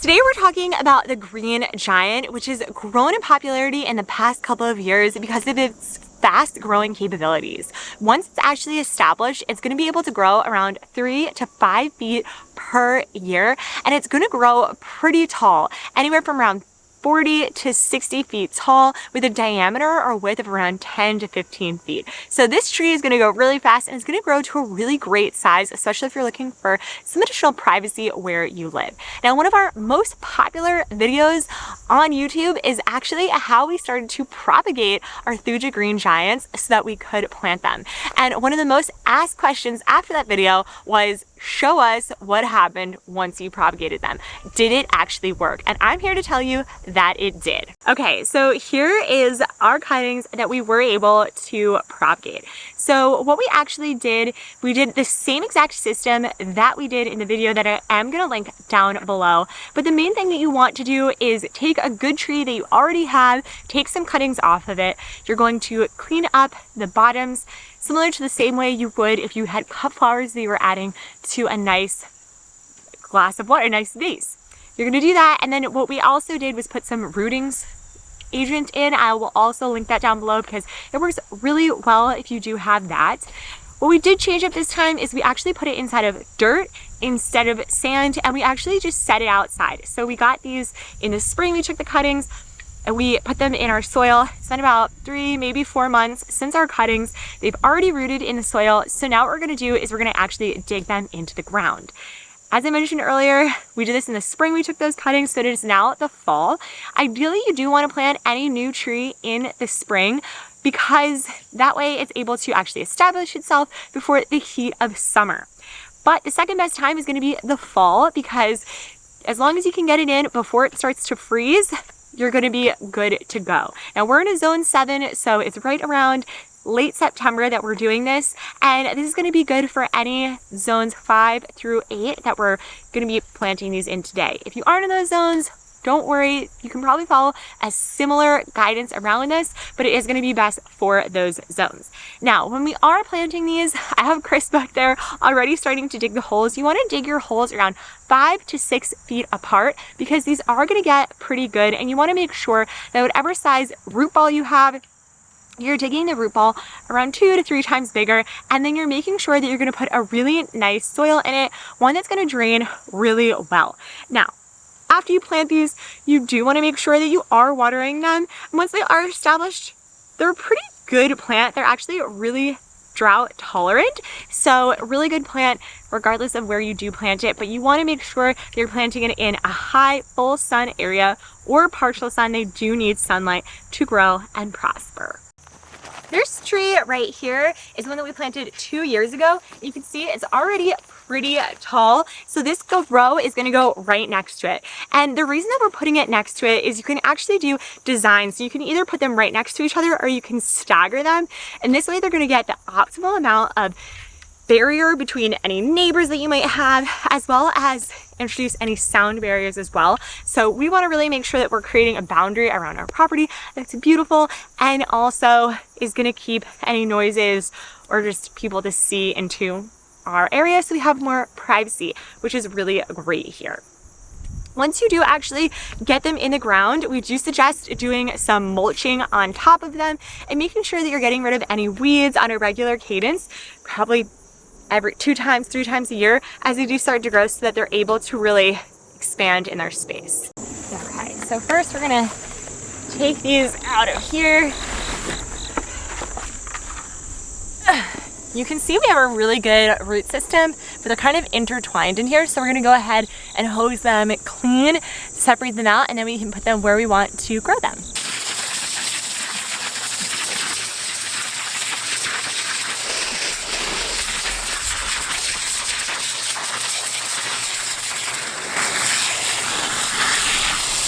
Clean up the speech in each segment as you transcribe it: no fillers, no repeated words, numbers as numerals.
Today we're talking about the green giant, which has grown in popularity in the past couple of years because of its fast growing capabilities. Once it's actually established, it's going to be able to grow around 3 to 5 feet per year, and it's going to grow pretty tall, anywhere from around 40 to 60 feet tall with a diameter or width of around 10 to 15 feet. So this tree is going to go really fast and it's going to grow to a really great size, especially if you're looking for some additional privacy where you live. Now, one of our most popular videos on YouTube is actually how we started to propagate our Thuja green giants so that we could plant them. And one of the most asked questions after that video was, show us what happened once you propagated them. Did it actually work? And I'm here to tell you that it did. Okay, so here is our cuttings that we were able to propagate. So what we actually did, we did the same exact system that we did in the video that I am gonna link down below. But the main thing that you want to do is take a good tree that you already have, take some cuttings off of it. You're going to clean up the bottoms, similar to the same way you would if you had cut flowers that you were adding to a nice glass of water, a nice vase. You're gonna do that, and then what we also did was put some rootings agent in. I will also link that down below because it works really well if you do have that. What we did change up this time is we actually put it inside of dirt instead of sand, and we actually just set it outside. So we got these in the spring, we took the cuttings, and we put them in our soil. It's been about 3, maybe 4 months since our cuttings. They've already rooted in the soil. So now what we're gonna do is we're gonna actually dig them into the ground. As I mentioned earlier, we did this in the spring, we took those cuttings, so it is now the fall. Ideally, you do wanna plant any new tree in the spring because that way it's able to actually establish itself before the heat of summer. But the second best time is gonna be the fall because as long as you can get it in before it starts to freeze, you're gonna be good to go. Now we're in a zone 7, so it's right around late September that we're doing this, and this is gonna be good for any zones 5 through 8 that we're gonna be planting these in today. If you aren't in those zones, don't worry, you can probably follow a similar guidance around this, but it is gonna be best for those zones. Now, when we are planting these, I have Chris back there already starting to dig the holes. You wanna dig your holes around 5 to 6 feet apart because these are gonna get pretty good, and you wanna make sure that whatever size root ball you have, you're digging the root ball around 2 to 3 times bigger, and then you're making sure that you're gonna put a really nice soil in it, one that's gonna drain really well. Now, after you plant these, you do want to make sure that you are watering them. And once they are established, they're a pretty good plant. They're actually really drought tolerant. So a really good plant regardless of where you do plant it, but you want to make sure that you're planting it in a high full sun area or partial sun. They do need sunlight to grow and prosper. This tree right here is one that we planted 2 years ago. You can see it's already pretty tall. So this row is gonna go right next to it. And the reason that we're putting it next to it is you can actually do designs. So you can either put them right next to each other or you can stagger them. And this way they're gonna get the optimal amount of barrier between any neighbors that you might have, as well as introduce any sound barriers as well. So we want to really make sure that we're creating a boundary around our property that's beautiful and also is going to keep any noises or just people to see into our area, so we have more privacy, which is really great here. Once you do actually get them in the ground, we do suggest doing some mulching on top of them and making sure that you're getting rid of any weeds on a regular cadence, probably every 2 times, 3 times a year as they do start to grow so that they're able to really expand in their space. Okay, so first we're gonna take these out of here. You can see we have a really good root system, but they're kind of intertwined in here. So we're gonna go ahead and hose them clean, separate them out, and then we can put them where we want to grow them.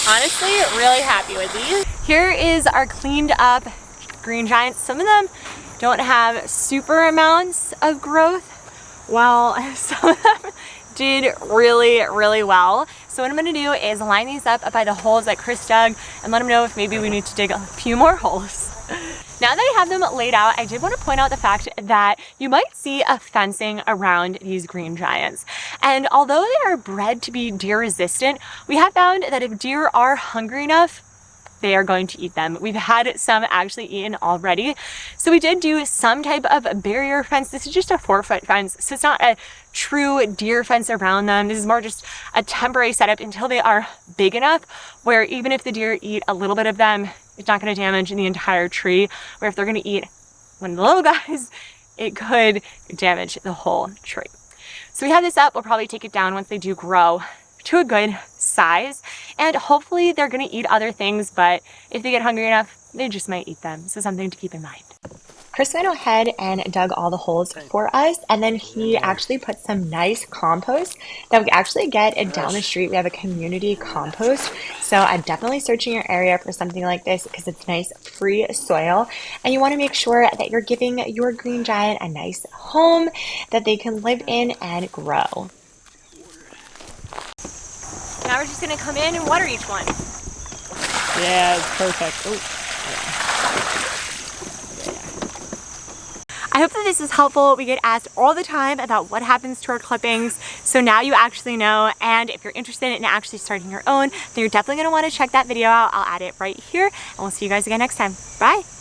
Honestly, really happy with these. Here is our cleaned up green giants. Some of them don't have super amounts of growth, while some of them did really, really well. So what I'm gonna do is line these up by the holes that Chris dug and let him know if maybe we need to dig a few more holes. Now that I have them laid out, I did want to point out the fact that you might see a fencing around these green giants. And although they are bred to be deer resistant, we have found that if deer are hungry enough, they are going to eat them. We've had some actually eaten already. So we did do some type of barrier fence. This is just a 4-foot fence, so it's not a true deer fence around them. This is more just a temporary setup until they are big enough where even if the deer eat a little bit of them, it's not going to damage the entire tree. Where if they're going to eat one of the little guys, it could damage the whole tree. So we have this up. We'll probably take it down once they do grow to a good size, and hopefully they're going to eat other things, but if they get hungry enough, they just might eat them. So something to keep in mind. Chris went ahead and dug all the holes for us, and then he actually put some nice compost that we actually get down the street. We have a community compost, so I'm definitely searching your area for something like this because it's nice free soil, and you want to make sure that you're giving your green giant a nice home that they can live in and grow. Now we're just going to come in and water each one. Yeah, it's perfect. Ooh. I hope that this is helpful. We get asked all the time about what happens to our clippings, so now you actually know, and if you're interested in actually starting your own, then you're definitely going to want to check that video out. I'll add it right here, and we'll see you guys again next time. Bye!